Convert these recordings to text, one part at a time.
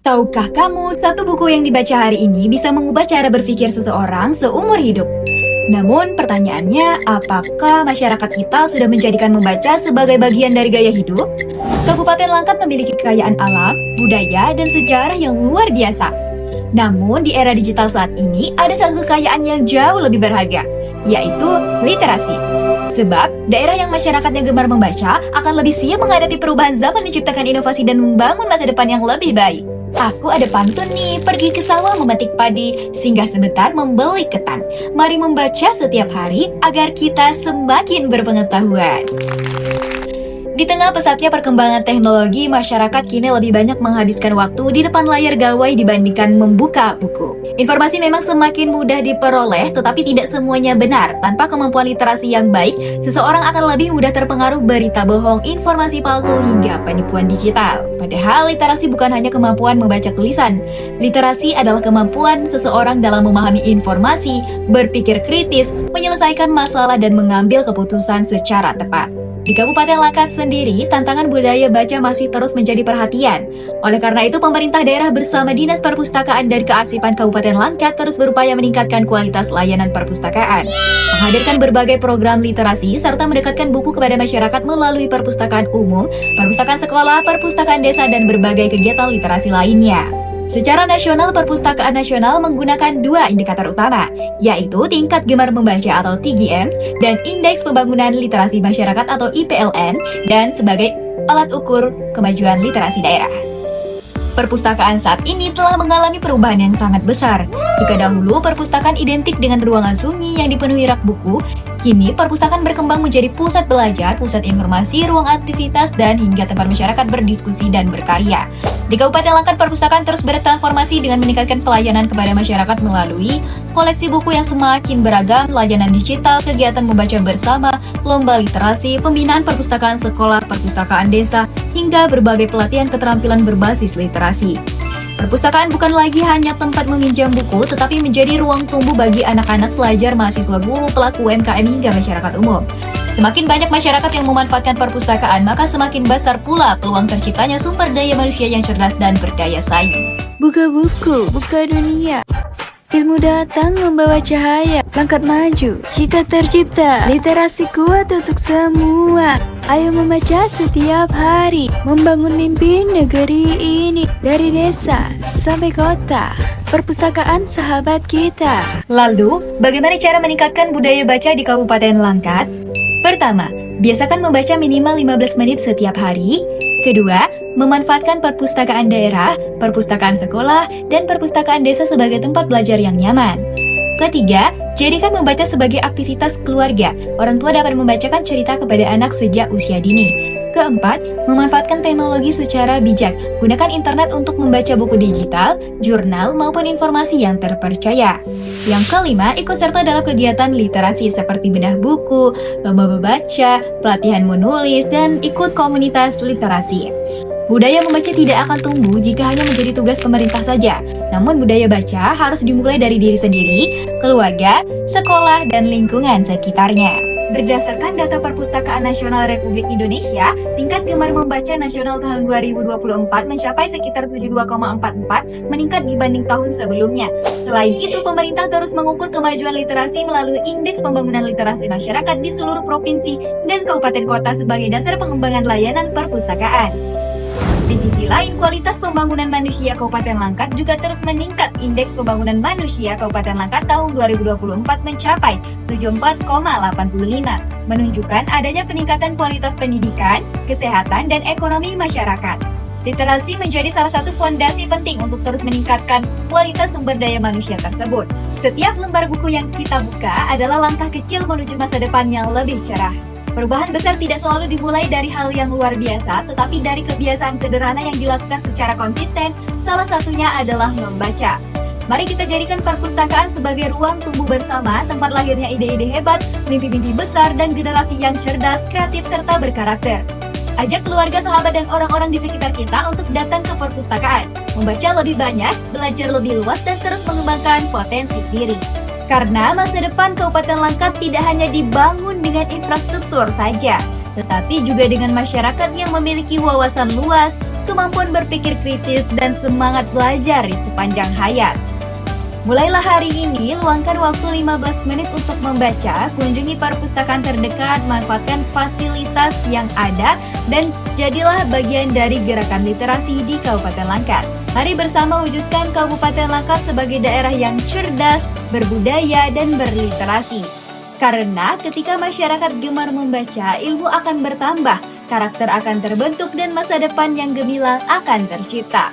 Tahukah kamu, satu buku yang dibaca hari ini bisa mengubah cara berpikir seseorang seumur hidup? Namun pertanyaannya, apakah masyarakat kita sudah menjadikan membaca sebagai bagian dari gaya hidup? Kabupaten Langkat memiliki kekayaan alam, budaya, dan sejarah yang luar biasa. Namun di era digital saat ini, ada satu kekayaan yang jauh lebih berharga, yaitu literasi. Sebab, daerah yang masyarakatnya gemar membaca akan lebih siap menghadapi perubahan zaman, menciptakan inovasi dan membangun masa depan yang lebih baik. Aku ada pantun nih, pergi ke sawah memetik padi, singgah sebentar membeli ketan. Mari membaca setiap hari agar kita semakin berpengetahuan. Di tengah pesatnya perkembangan teknologi, masyarakat kini lebih banyak menghabiskan waktu di depan layar gawai dibandingkan membuka buku. Informasi memang semakin mudah diperoleh, tetapi tidak semuanya benar. Tanpa kemampuan literasi yang baik, seseorang akan lebih mudah terpengaruh berita bohong, informasi palsu, hingga penipuan digital. Padahal literasi bukan hanya kemampuan membaca tulisan. Literasi adalah kemampuan seseorang dalam memahami informasi, berpikir kritis, menyelesaikan masalah, dan mengambil keputusan secara tepat. Di Kabupaten Langkat sendiri, tantangan budaya baca masih terus menjadi perhatian. Oleh karena itu, pemerintah daerah bersama Dinas Perpustakaan dan Kearsipan Kabupaten Langkat terus berupaya meningkatkan kualitas layanan perpustakaan, menghadirkan berbagai program literasi, serta mendekatkan buku kepada masyarakat melalui perpustakaan umum, perpustakaan sekolah, perpustakaan desa, dan berbagai kegiatan literasi lainnya. Secara nasional, Perpustakaan Nasional menggunakan dua indikator utama, yaitu tingkat gemar membaca atau TGM dan Indeks Pembangunan Literasi Masyarakat atau IPLN, dan sebagai alat ukur kemajuan literasi daerah. Perpustakaan saat ini telah mengalami perubahan yang sangat besar. Jika dahulu perpustakaan identik dengan ruangan sunyi yang dipenuhi rak buku, kini perpustakaan berkembang menjadi pusat belajar, pusat informasi, ruang aktivitas, dan hingga tempat masyarakat berdiskusi dan berkarya. Di Kabupaten Langkat, perpustakaan terus bertransformasi dengan meningkatkan pelayanan kepada masyarakat melalui koleksi buku yang semakin beragam, layanan digital, kegiatan membaca bersama, lomba literasi, pembinaan perpustakaan sekolah, perpustakaan desa, hingga berbagai pelatihan keterampilan berbasis literasi. Perpustakaan bukan lagi hanya tempat meminjam buku, tetapi menjadi ruang tumbuh bagi anak-anak, pelajar, mahasiswa, guru, pelaku UMKM, hingga masyarakat umum. Semakin banyak masyarakat yang memanfaatkan perpustakaan, maka semakin besar pula peluang terciptanya sumber daya manusia yang cerdas dan berdaya saing. Buka buku, buka dunia. Ilmu datang membawa cahaya, langkat maju, cita tercipta, literasi kuat untuk semua. Ayo membaca setiap hari, membangun mimpi negeri ini. Dari desa sampai kota, perpustakaan sahabat kita. Lalu, bagaimana cara meningkatkan budaya baca di Kabupaten Langkat? Pertama, biasakan membaca minimal 15 menit setiap hari. Kedua, memanfaatkan perpustakaan daerah, perpustakaan sekolah, dan perpustakaan desa sebagai tempat belajar yang nyaman. Ketiga, jadikan membaca sebagai aktivitas keluarga. Orang tua dapat membacakan cerita kepada anak sejak usia dini. Keempat, memanfaatkan teknologi secara bijak. Gunakan internet untuk membaca buku digital, jurnal, maupun informasi yang terpercaya. Yang kelima, ikut serta dalam kegiatan literasi seperti bedah buku, lomba membaca, pelatihan menulis, dan ikut komunitas literasi. Budaya membaca tidak akan tumbuh jika hanya menjadi tugas pemerintah saja. Namun budaya baca harus dimulai dari diri sendiri, keluarga, sekolah, dan lingkungan sekitarnya. Berdasarkan data Perpustakaan Nasional Republik Indonesia, tingkat gemar membaca nasional tahun 2024 mencapai sekitar 72,44, meningkat dibanding tahun sebelumnya. Selain itu, pemerintah terus mengukur kemajuan literasi melalui Indeks Pembangunan Literasi Masyarakat di seluruh provinsi dan kabupaten kota sebagai dasar pengembangan layanan perpustakaan. Di sisi lain, kualitas pembangunan manusia Kabupaten Langkat juga terus meningkat. Indeks Pembangunan Manusia Kabupaten Langkat tahun 2024 mencapai 74,85, menunjukkan adanya peningkatan kualitas pendidikan, kesehatan, dan ekonomi masyarakat. Literasi menjadi salah satu fondasi penting untuk terus meningkatkan kualitas sumber daya manusia tersebut. Setiap lembar buku yang kita buka adalah langkah kecil menuju masa depan yang lebih cerah. Perubahan besar tidak selalu dimulai dari hal yang luar biasa, tetapi dari kebiasaan sederhana yang dilakukan secara konsisten, salah satunya adalah membaca. Mari kita jadikan perpustakaan sebagai ruang tumbuh bersama, tempat lahirnya ide-ide hebat, mimpi-mimpi besar, dan generasi yang cerdas, kreatif, serta berkarakter. Ajak keluarga, sahabat, dan orang-orang di sekitar kita untuk datang ke perpustakaan, membaca lebih banyak, belajar lebih luas, dan terus mengembangkan potensi diri. Karena masa depan Kabupaten Langkat tidak hanya dibangun dengan infrastruktur saja, tetapi juga dengan masyarakat yang memiliki wawasan luas, kemampuan berpikir kritis, dan semangat belajar di sepanjang hayat. Mulailah hari ini, luangkan waktu 15 menit untuk membaca, kunjungi perpustakaan terdekat, manfaatkan fasilitas yang ada, dan jadilah bagian dari gerakan literasi di Kabupaten Langkat. Mari bersama wujudkan Kabupaten Langkat sebagai daerah yang cerdas, berbudaya, dan berliterasi. Karena ketika masyarakat gemar membaca, ilmu akan bertambah, karakter akan terbentuk, dan masa depan yang gemilang akan tercipta.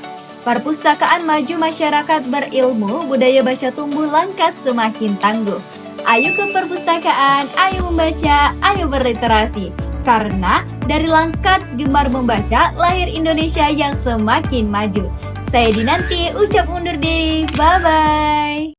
Perpustakaan maju, masyarakat berilmu, budaya baca tumbuh, Langkat semakin tangguh. Ayo ke perpustakaan, ayo membaca, ayo berliterasi. Karena dari Langkat gemar membaca, lahir Indonesia yang semakin maju. Saya Dinanti, ucap undur diri, bye-bye.